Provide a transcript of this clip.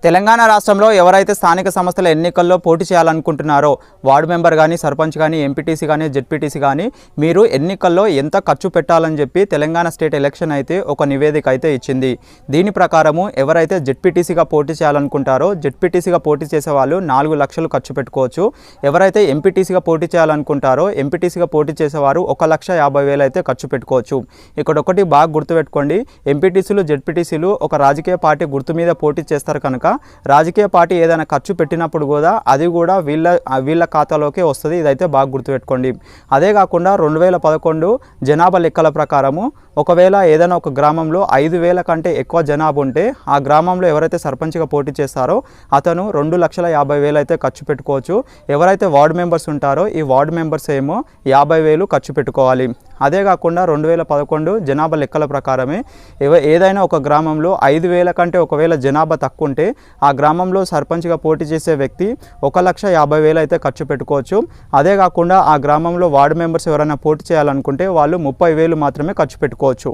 తెలంగాణ రాష్ట్రంలో ఎవరైతే స్థానిక సంస్థల ఎన్నికల్లో పోటీ చేయాలనుకుంటున్నారో వార్డు మెంబర్ కానీ సర్పంచ్ కానీ ఎంపీటీసీ కానీ జెడ్పీటీసీ కానీ మీరు ఎన్నికల్లో ఎంత ఖర్చు పెట్టాలని చెప్పి తెలంగాణ స్టేట్ ఎలక్షన్ అయితే ఒక నివేదిక అయితే ఇచ్చింది. దీని ప్రకారము ఎవరైతే జెడ్పీటీసీగా పోటీ చేయాలనుకుంటారో జెడ్పీటీసీగా పోటీ చేసే వాళ్ళు 4 లక్షలు ఖర్చు పెట్టుకోవచ్చు. ఎవరైతే ఎంపీటీసీగా పోటీ చేయాలనుకుంటారో ఎంపీటీసీగా పోటీ చేసేవారు 1,50,000 అయితే ఖర్చు పెట్టుకోవచ్చు. ఇక్కడ ఒకటి బాగా గుర్తుపెట్టుకోండి, ఎంపీటీసీలు జెడ్పీటీసీలు ఒక రాజకీయ పార్టీ గుర్తు మీద పోటీ చేస్తారు కనుక రాజకీయ పార్టీ ఏదైనా ఖర్చు పెట్టినప్పుడు కూడా అది కూడా వీళ్ళ ఖాతాలోకే వస్తుంది. ఇదైతే బాగా గుర్తుపెట్టుకోండి. అదే కాకుండా 2011 జనాభా లెక్కల ప్రకారము ఒకవేళ ఏదైనా ఒక గ్రామంలో 5,000 కంటే ఎక్కువ జనాభా ఉంటే ఆ గ్రామంలో ఎవరైతే సర్పంచ్గా పోటీ చేస్తారో అతను 2,50,000 అయితే ఖర్చు పెట్టుకోవచ్చు. ఎవరైతే వార్డు మెంబర్స్ ఉంటారో ఈ వార్డు మెంబర్స్ ఏమో 50,000 ఖర్చు పెట్టుకోవాలి. అదే కాకుండా 2011 జనాభా లెక్కల ప్రకారమే ఏదైనా ఒక గ్రామంలో 5,000 కంటే ఒకవేళ జనాభా తక్కువ ఉంటే ఆ గ్రామంలో సర్పంచ్గా పోటీ చేసే వ్యక్తి 1,50,000 అయితే ఖర్చు పెట్టుకోవచ్చు. అదే కాకుండా ఆ గ్రామంలో వార్డు మెంబర్స్ ఎవరైనా పోటీ చేయాలనుకుంటే వాళ్ళు 30,000 మాత్రమే ఖర్చు పెట్టుకోవచ్చు.